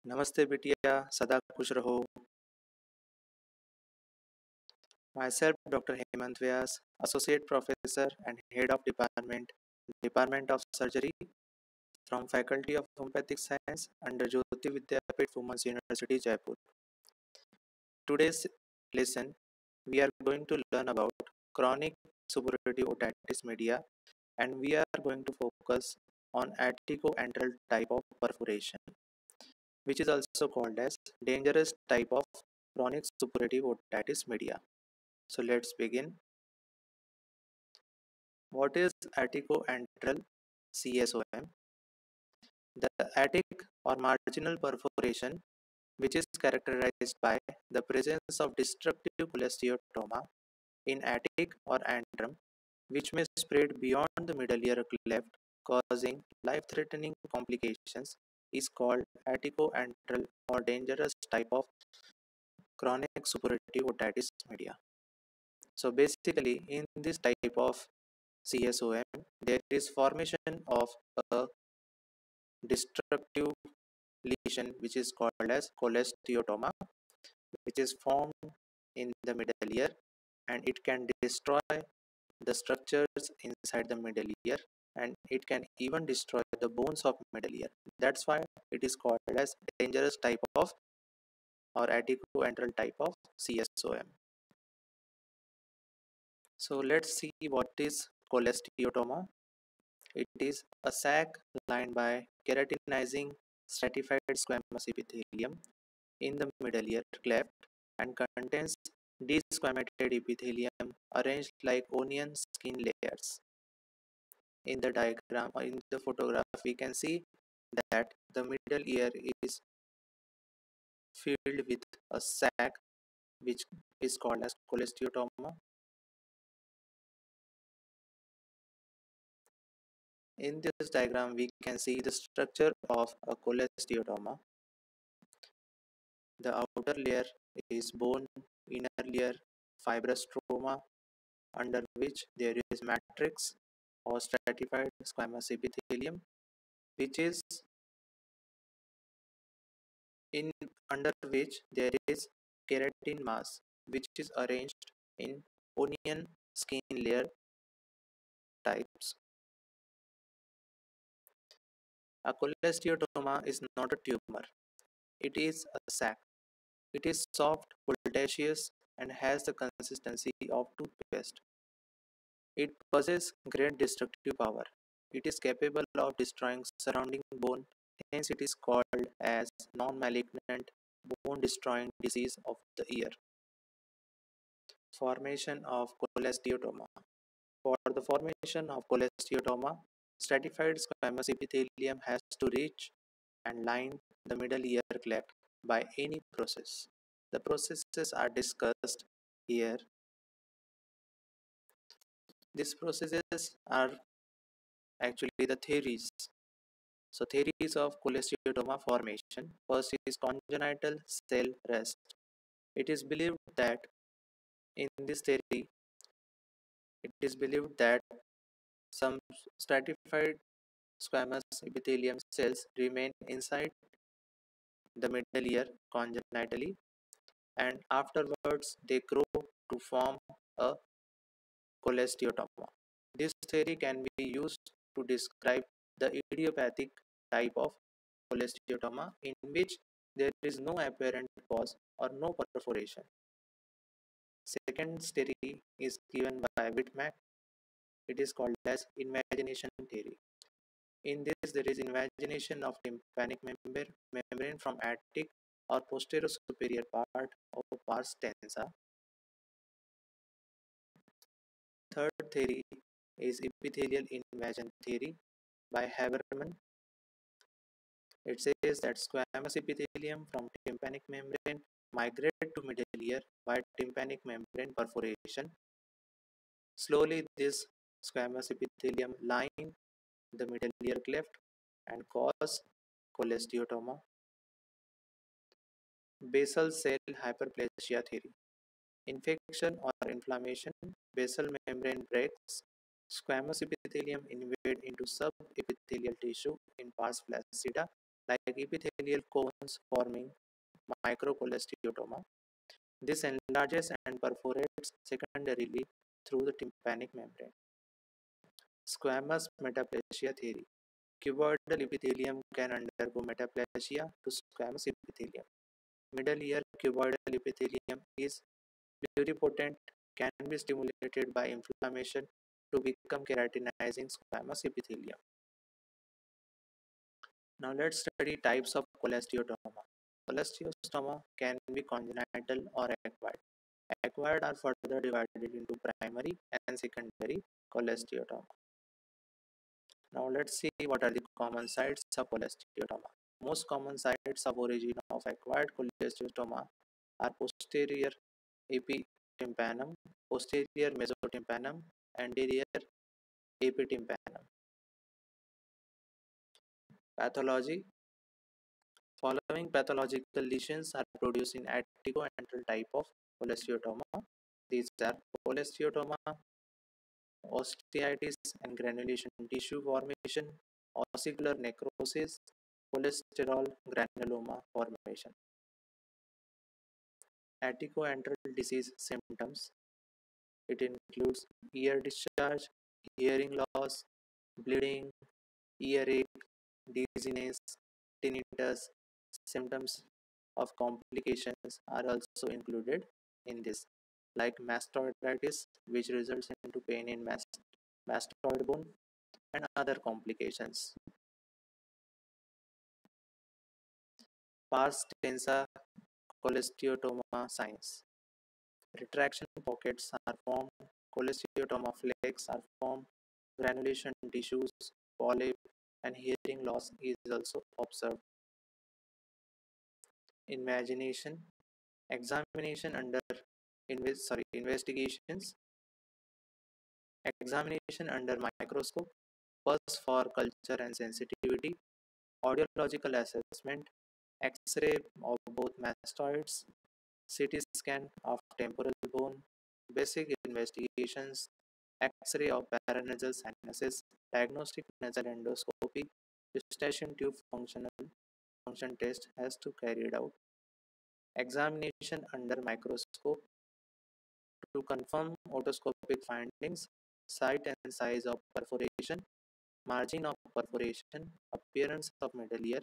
नमस्ते बिटिया, सदा खुश रहो। Myself, Dr. Hemant Vyas, Associate Professor and Head of Department, Department of Surgery from Faculty of Homeopathic Science under Jyoti Vidyapith Women's University, Jaipur. Today's lesson, we are going to learn about chronic suppurative otitis media, and we are going to focus on atticoantral type of perforation, which is also called as dangerous type of chronic suppurative otitis media. So let's begin. What is atticoantral CSOM? The attic or marginal perforation, which is characterized by the presence of destructive cholesteatoma in attic or antrum, which may spread beyond the middle ear cleft, causing life-threatening complications, is called atticoantral or dangerous type of chronic suppurative otitis media. So basically, in this type of CSOM, there is formation of a destructive lesion which is called as cholesteatoma, which is formed in the middle ear, and it can destroy the structures inside the middle ear, and it can even destroy the bones of middle ear. That's why it is called as dangerous type of or atticoantral type of CSOM. So let's see what is cholesteatoma. It is a sac lined by keratinizing stratified squamous epithelium in the middle ear cleft and contains desquamated epithelium arranged like onion skin layers. In the diagram or in the photograph, we can see that the middle ear is filled with a sac which is called as cholesteatoma. In this diagram, we can see the structure of a cholesteatoma. The outer layer is bone, inner layer fibrous stroma, under which there is matrix or stratified squamous epithelium, which is in under which there is keratin mass, which is arranged in onion skin layer types. A cholesteatoma is not a tumor; it is a sac. It is soft, pultaceous, and has the consistency of toothpaste. It possesses great destructive power. It is capable of destroying surrounding bone, hence it is called as non-malignant bone-destroying disease of the ear. Formation of cholesteatoma. For the formation of cholesteatoma, stratified squamous epithelium has to reach and line the middle ear cleft by any process. The processes are discussed here. These processes are actually the theories. So theories of cholesteatoma formation. First is congenital cell rest. It is believed that in this theory, it is believed that some stratified squamous epithelium cells remain inside the middle ear congenitally, and afterwards they grow to form a cholesteatoma. This theory can be used to describe the idiopathic type of cholesteatoma in which there is no apparent cause or no perforation. Second theory is given by Whitmack. It is called as invagination theory. In this, there is invagination of tympanic membrane from attic or posterior superior part of pars tensa. Third theory is epithelial invasion theory by Haberman. It says that squamous epithelium from tympanic membrane migrate to middle ear by tympanic membrane perforation. Slowly, this squamous epithelium line the middle ear cleft and cause cholesteatoma. Basal cell hyperplasia theory. Infection or inflammation, basal membrane breaks, squamous epithelium invade into subepithelial tissue in pars flaccida like epithelial cones forming microcholestyotoma. This enlarges and perforates secondarily through the tympanic membrane. Squamous metaplasia theory. Cuboidal epithelium can undergo metaplasia to squamous epithelium. Middle ear cuboidal epithelium is pluripotent, can be stimulated by inflammation to become keratinizing squamous epithelium. Now let's study types of cholesteatoma. Cholesteatoma can be congenital or acquired. Acquired are further divided into primary and secondary cholesteatoma. Now let's see what are the common sites of cholesteatoma. Most common sites of origin of acquired cholesteatoma are posterior epitympanum, posterior mesotympanum, anterior epitympanum. Pathology. Following pathological lesions are produced in atticoantral type of cholesteatoma. These are cholesteatoma, osteitis and granulation tissue formation, ossicular necrosis, cholesterol granuloma formation. Atticoantral disease symptoms. It includes ear discharge, hearing loss, bleeding, earache, dizziness, tinnitus. Symptoms of complications are also included in this, like mastoiditis, which results into pain in mastoid bone, and other complications. Pars tensa cholesteatoma signs. Retraction pockets are formed, cholesteatoma flakes are formed, granulation tissues, polyp, and hearing loss is also observed. Imagination, examination under investigations, examination under microscope, pulse for culture and sensitivity, audiological assessment, X-ray of both mastoids, CT scan of temporal bone, basic investigations, X-ray of paranasal sinuses, diagnostic nasal endoscopy, eustachian tube function test has to carried out, examination under microscope to confirm otoscopic findings, site and size of perforation, margin of perforation, appearance of middle ear,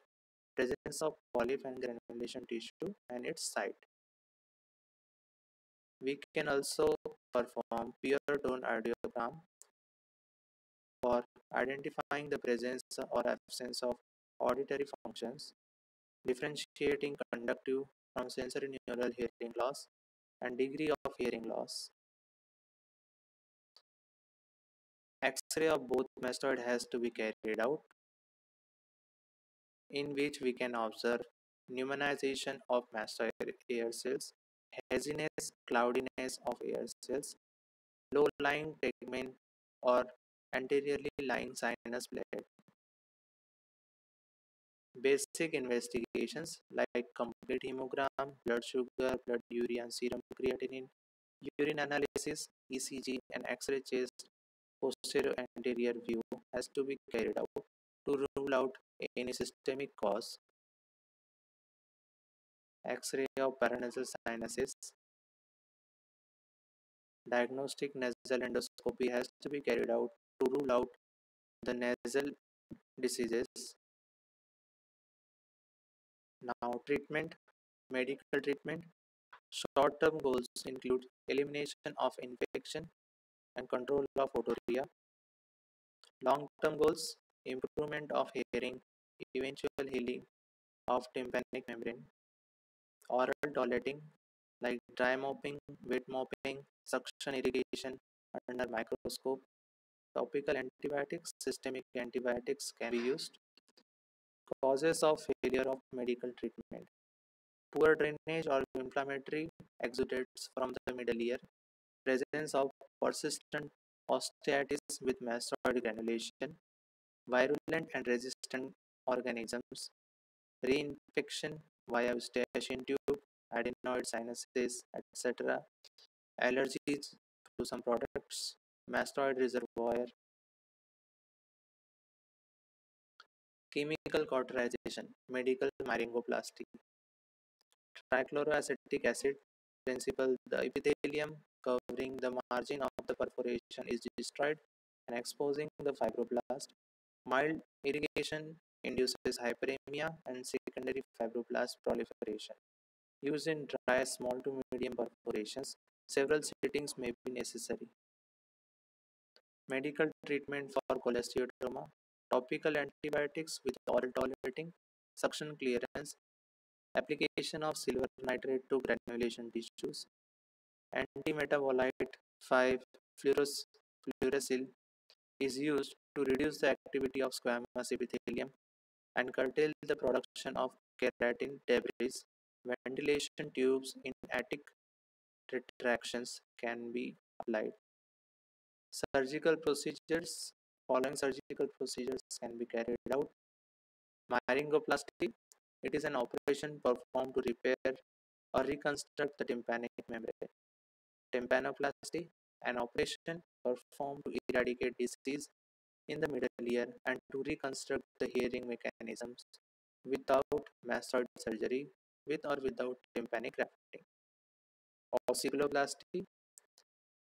presence of polyp and granulation tissue and its site. We can also perform pure tone audiogram for identifying the presence or absence of auditory functions, differentiating conductive from sensory neural hearing loss and degree of hearing loss. X-ray of both mastoid has to be carried out, in which we can observe pneumonization of mastoid air cells, haziness, cloudiness of air cells, low-lying tegmen or anteriorly lying sinus blade. Basic investigations like complete hemogram, blood sugar, blood urea, and serum creatinine, urine analysis, ECG, and X-ray chest posterior anterior view has to be carried out to rule out any systemic cause. X-ray of paranasal sinuses. Diagnostic nasal endoscopy has to be carried out to rule out the nasal diseases. Now, treatment, medical treatment. Short-term goals include elimination of infection and control of otorrhea. Long-term goals, improvement of hearing, eventual healing of tympanic membrane, oral toileting like dry mopping, wet mopping, suction irrigation under microscope, topical antibiotics, systemic antibiotics can be used. Causes of failure of medical treatment. Poor drainage or inflammatory exudates from the middle ear, presence of persistent osteitis with mastoid granulation, virulent and resistant organisms, reinfection via eustachian tube, adenoid sinuses, etc., allergies to some products, mastoid reservoir, Chemical cauterization, medical myringoplasty. Trichloroacetic acid principle, the epithelium covering the margin of the perforation is destroyed and exposing the fibroblast. Mild irrigation induces hyperemia and secondary fibroblast proliferation. Used in dry, small to medium perforations, several sittings may be necessary. Medical treatment for cholesteatoma, topical antibiotics with oral tolerating, suction clearance, application of silver nitrate to granulation tissues, antimetabolite 5 fluorouracil is used to reduce the activity of squamous epithelium and curtail the production of keratin debris. Ventilation tubes in attic retractions can be applied. Surgical procedures Following surgical procedures can be carried out. Myringoplasty. It is an operation performed to repair or reconstruct the tympanic membrane. Tympanoplasty. An operation performed to eradicate disease in the middle ear and to reconstruct the hearing mechanisms without mastoid surgery, with or without tympanic grafting. Ossiculoplasty.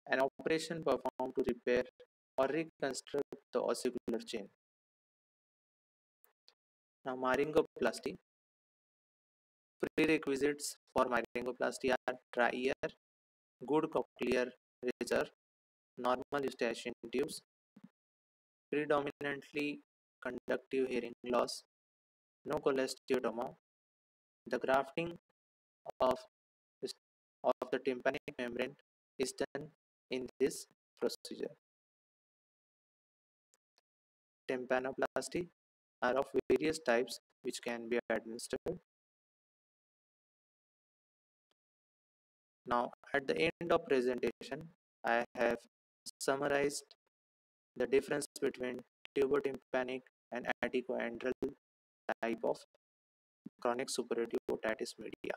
An operation performed to repair or reconstruct the ossicular chain. Now, myringoplasty. Prerequisites for myringoplasty are dry ear, good cochlear reserve, normal eustachian tubes, predominantly conductive hearing loss, no cholesteatoma. The grafting of, of the tympanic membrane is done in this procedure. Tympanoplasty are of various types which can be administered. Now, at the end of presentation, I have summarized the difference between tubotympanic and anticoagulal type of chronic suppurative otitis media.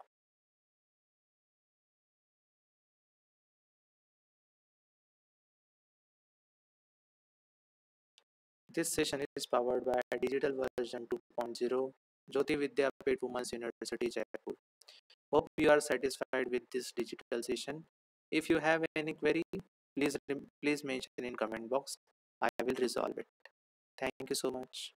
This session is powered by Digital Version 2.0, Jyoti Vidyapeeth Women's University, Jaipur. Hope you are satisfied with this digital session. If you have any query, please mention in comment box. I will resolve it. Thank you so much.